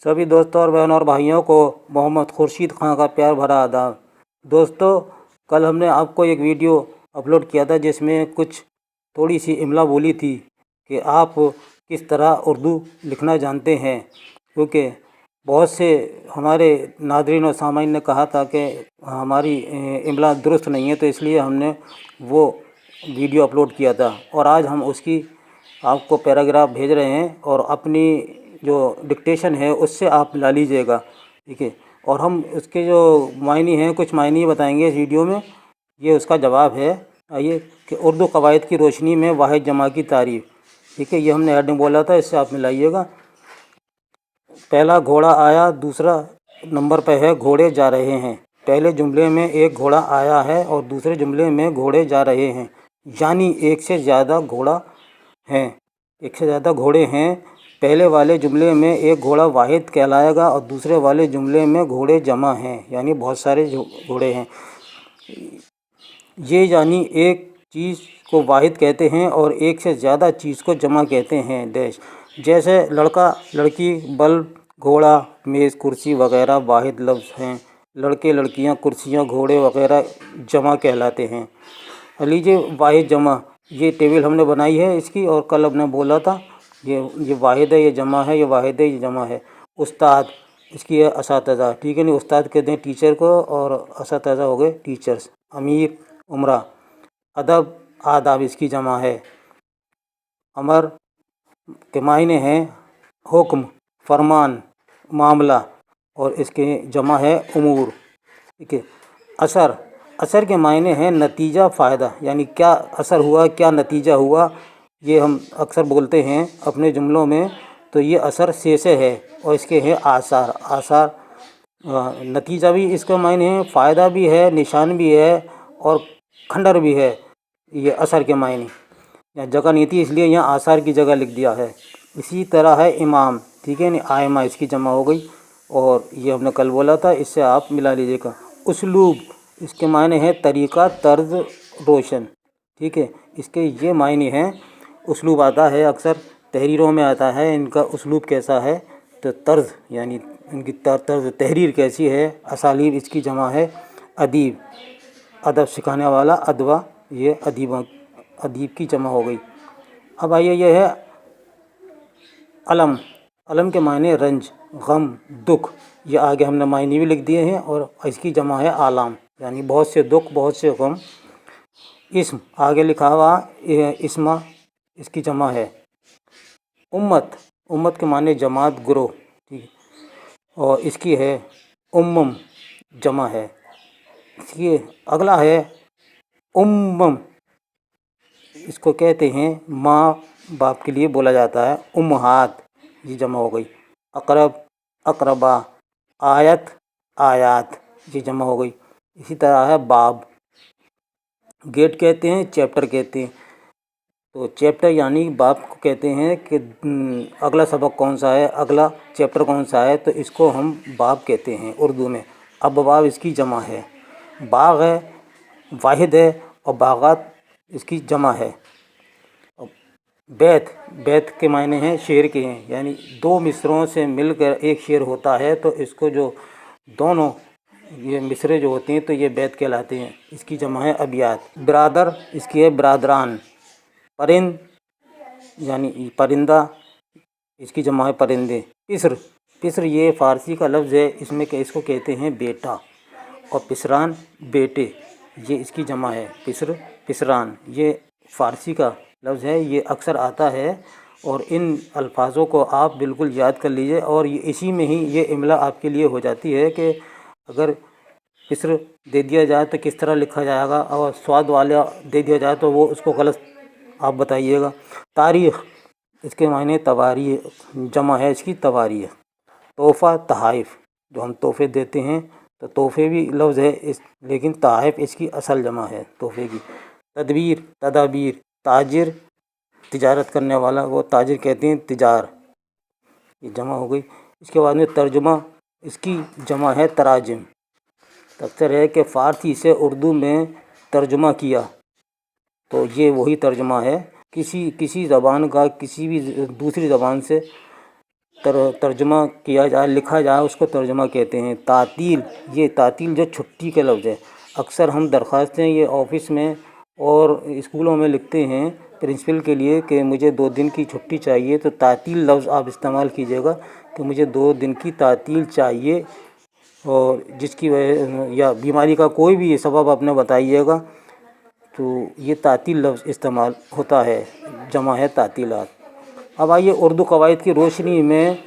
सभी दोस्तों और बहनों और भाइयों को मोहम्मद खुर्शीद खां का प्यार भरा आदाब। दोस्तों, कल हमने आपको एक वीडियो अपलोड किया था जिसमें कुछ थोड़ी सी इमला बोली थी कि आप किस तरह उर्दू लिखना जानते हैं, क्योंकि बहुत से हमारे नादरीन और सामाइन ने कहा था कि हमारी इमला दुरुस्त नहीं है, तो इसलिए हमने वो वीडियो अपलोड किया था। और आज हम उसकी आपको पैराग्राफ भेज रहे हैं और अपनी जो डिक्टेशन है उससे आप ला लीजिएगा, ठीक है। और हम उसके जो मायने हैं, कुछ मायने बताएंगे इस वीडियो में। ये उसका जवाब है। आइए कि उर्दू कवायद की रोशनी में वाहिद जमा की तारीफ़, ठीक है। ये हमने हेड में बोला था, इससे आप मिलाइएगा। पहला घोड़ा आया, दूसरा नंबर पे है घोड़े जा रहे हैं। पहले जुमले में एक घोड़ा आया है और दूसरे जुमले में घोड़े जा रहे हैं, यानी एक से ज़्यादा घोड़ा हैं, एक से ज़्यादा घोड़े हैं। पहले वाले जुमले में एक घोड़ा वाहिद कहलाएगा और दूसरे वाले जुमले में घोड़े जमा हैं, यानी बहुत सारे घोड़े हैं। ये यानी एक चीज़ को वाहिद कहते हैं और एक से ज़्यादा चीज़ को जमा कहते हैं। डैश, जैसे लड़का लड़की, बल्ब, घोड़ा, मेज़, कुर्सी वगैरह वाहिद लफ्ज़ हैं। लड़के लड़कियां, कुर्सियां, घोड़े वगैरह जमा कहलाते हैं। लीजिए वाहिद जमा, ये टेबल हमने बनाई है इसकी, और कल हमने बोला था ये वाहिद है, ये जमा है, ये वाहिद है, ये जमा है। उस्ताद, इसकी है असातिज़ा, ठीक है। नहीं, उस्ताद कहते हैं टीचर को और असातिज़ा हो गए टीचर्स। अमीर, उमरा। अदब, आदाब, इसकी जमा है। अमर के मायने हैं हुक्म, फरमान, मामला, और इसके जमा है उमूर, ठीक है। असर, असर के मायने हैं नतीजा, फ़ायदा, यानी क्या असर हुआ, क्या नतीजा हुआ। ये हम अक्सर बोलते हैं अपने जुमलों में। तो ये असर से है और इसके हैं आसार। आसार नतीजा भी इसका मायने है, फ़ायदा भी है, निशान भी है और खंडर भी है। ये असर के मायने, यहाँ जगह नहीं थी इसलिए यहाँ आसार की जगह लिख दिया है। इसी तरह है इमाम, ठीक है। नहीं, आयमा, इसकी जमा हो गई, और ये हमने कल बोला था, इससे आप मिला लीजिएगा। उसलूब, इसके मायने हैं तरीक़ा, तर्ज, रोशन, ठीक है। इसके ये मायने हैं। उसलूब आता है अक्सर तहरीरों में आता है, इनका उसलूब कैसा है, तो तर्ज, यानी इनकी तर्ज तहरीर कैसी है। असालीब, इसकी जमा है अदीब, अदब सिखाने वाला, अदवा, ये अदीब की जमा हो गई। अब आइए, ये है अलम। अलम के मायने रंज, गम, दुख। ये आगे हमने मायने भी लिख दिए हैं, और इसकी जमा है आलाम, यानी बहुत से दुख, बहुत से गम। इस्म, आगे लिखा हुआ इस्मा, इसकी जमा है उम्मत। उम्मत के माने जमात, ग्रोह, ठीक है। और इसकी है उम्मम, जमा है। इसकी अगला है उम्मम, इसको कहते हैं माँ बाप के लिए बोला जाता है। उम्महात, ये जमा हो गई। अकरब, अकरबा। आयत, आयात, ये जमा हो गई। इसी तरह है बाब, गेट कहते हैं, चैप्टर कहते हैं। तो चैप्टर यानी बाब को कहते हैं कि अगला सबक कौन सा है, अगला चैप्टर कौन सा है, तो इसको हम बाब कहते हैं उर्दू में। अब बाब, इसकी जमा है। बाग है, वाहिद है, और बागात, इसकी जमा है। बैत, बैत के मायने हैं शेर के हैं, यानी दो मिसरों से मिलकर एक शेर होता है, तो इसको जो दोनों ये मिसरे जो होते हैं तो ये बैत कहलाते हैं। इसकी जमा है अबियात। बिरादर, इसकी है बिरादरान। परिंद, यानी परिंदा, इसकी जमा है परिंदे। पिसर, पिसर ये फ़ारसी का लफ्ज़ है, इसमें इसको कहते हैं बेटा। और पिसरान, बेटे, ये इसकी जमा है पिसर, पिसरान। ये फ़ारसी का लफ्ज़ है, ये अक्सर आता है, और इन अल्फाज़ों को आप बिल्कुल याद कर लीजिए, और ये इसी में ही ये इमला आपके लिए हो जाती है कि अगर पिसर दे दिया जाए तो किस तरह लिखा जाएगा, और स्वाद वाला दे दिया जाए तो वो उसको गलत आप बताइएगा। तारीख़, इसके मायने तवारीख़, जमा है इसकी तवारीख़। तोहफ़ा, तहाइफ़, जो हम तोहफ़े देते हैं, तो तोहफ़े भी लफ्ज़ है इस, लेकिन तहाइफ़ इसकी असल जमा है तोहफ़े की। तदबीर, तदाबीर। ताजिर, तिजारत करने वाला, वो ताजिर कहते हैं तिजार, ये जमा हो गई। इसके बाद में तर्जुमा, इसकी जमा है तराजिम। अक्सर है कि फ़ारसी से उर्दू में तर्जुमा किया, तो ये वही तर्जुमा है। किसी ज़बान का किसी भी दूसरी ज़बान से तर्जुमा किया जाए, लिखा जाए, उसको तर्जुमा कहते हैं। तातील, ये तातील जो छुट्टी का लफ्ज़ है। अक्सर हम दरख्वास्तें ये ऑफ़िस में और स्कूलों में लिखते हैं प्रिंसिपल के लिए कि मुझे 2 दिन की छुट्टी चाहिए, तो तातील लफ्ज़ आप इस्तेमाल कीजिएगा कि मुझे 2 दिन की तातील चाहिए, और जिसकी वजह या बीमारी का कोई भी सबब आपने बताइएगा, तो ये तातील लफ्ज़ इस्तेमाल होता है, जमा है तातीलात। अब आइए उर्दू कवायद की रोशनी में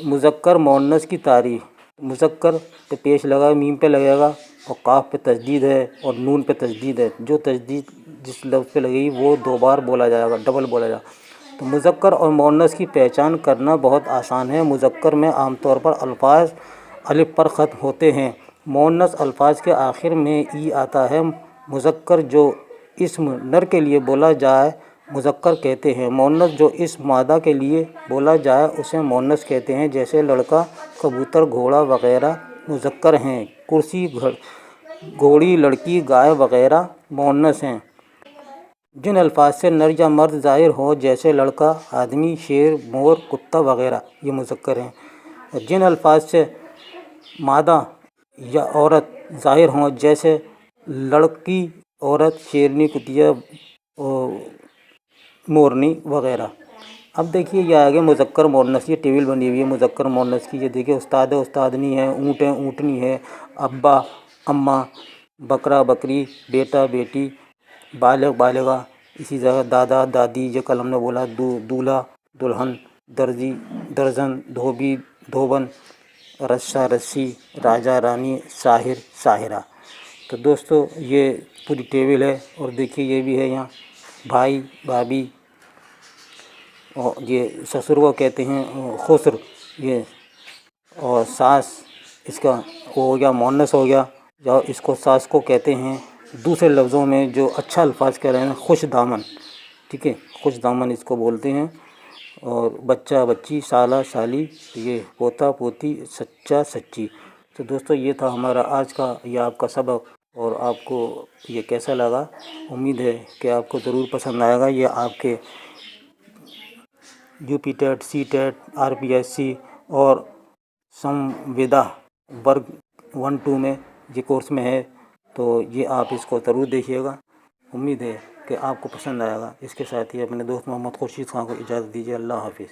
मुज़क्कर मुअन्नस की तारीफ़। मुज़क्कर पे पेश लगा, मीम पे लगेगा, और काफ पे तजदीद है और नून पे तजदीद है। जो तजदीद जिस लफ्ज़ पे लगेगी वो 2 बार बोला जाएगा, डबल बोला जाएगा। तो मुज़क्कर और मुअन्नस की पहचान करना बहुत आसान है। मुज़क्कर में आमतौर पर अल्फाज अलिफ पर ख़त्म होते हैं। मुअन्नस अल्फाज के आखिर में ई आता है। मुज़क्कर जो इस्म नर के लिए बोला जाए मुज़क्कर कहते हैं। मुअन्नस जो इस्म मादा के लिए बोला जाए उसे मुअन्नस कहते हैं। जैसे लड़का, कबूतर, घोड़ा वग़ैरह मुज़क्कर हैं। कुर्सी, घोड़ी, लड़की, गाय वग़ैरह मुअन्नस हैं। जिन अल्फाज से नर या मर्द ज़ाहिर हो, जैसे लड़का, आदमी, शेर, मोर, कुत्ता वग़ैरह, ये मुज़क्कर हैं। जिन अल्फाज से मादा या औरत ज़ाहिर हों, जैसे लड़की, औरत, शेरनी, कुतिया, मोरनी वग़ैरह। अब देखिए ये आगे मुज़क्कर मुअन्नस, ये टेबल बनी हुई है मुज़क्कर मुअन्नस की। ये देखिए उस्ताद है, उस्तादनी है, ऊँट है, ऊँटनी है, अब्बा, अम्मा, बकरा, बकरी, बेटा, बेटी, बालिग़, बालिग़ा, इसी तरह दादा, दादी, ये कल हमने बोला, दूल्हा, दुल्हन, दर्जी, दर्जन, धोबी, धोबन, रस्सा, रस्सी, राजा, रानी, साहिर, साहिरा। तो दोस्तों ये पूरी टेबल है। और देखिए ये भी है यहाँ भाई, भाभी, और ये ससुर को कहते हैं खुसर, ये, और सास, इसका वो हो गया मुअन्नस हो गया, या इसको सास को कहते हैं। दूसरे लफ्ज़ों में जो अच्छा अल्फाज कह रहे हैं, खुश दामन, ठीक है, खुश दामन इसको बोलते हैं। और बच्चा, बच्ची, साला, साली, ये पोता, पोती, सच्चा, सच्ची। तो दोस्तों ये था हमारा आज का या आपका सबक, और आपको ये कैसा लगा? उम्मीद है कि आपको ज़रूर पसंद आएगा। ये आपके UP TET, C TET, RPSC और संविदा वर्ग 1-2 में ये कोर्स में है, तो ये आप इसको ज़रूर देखिएगा। उम्मीद है कि आपको पसंद आएगा। इसके साथ ही अपने दोस्त मोहम्मद खुर्शीद खान को इजाज़त दीजिए। अल्लाह हाफ़िज़।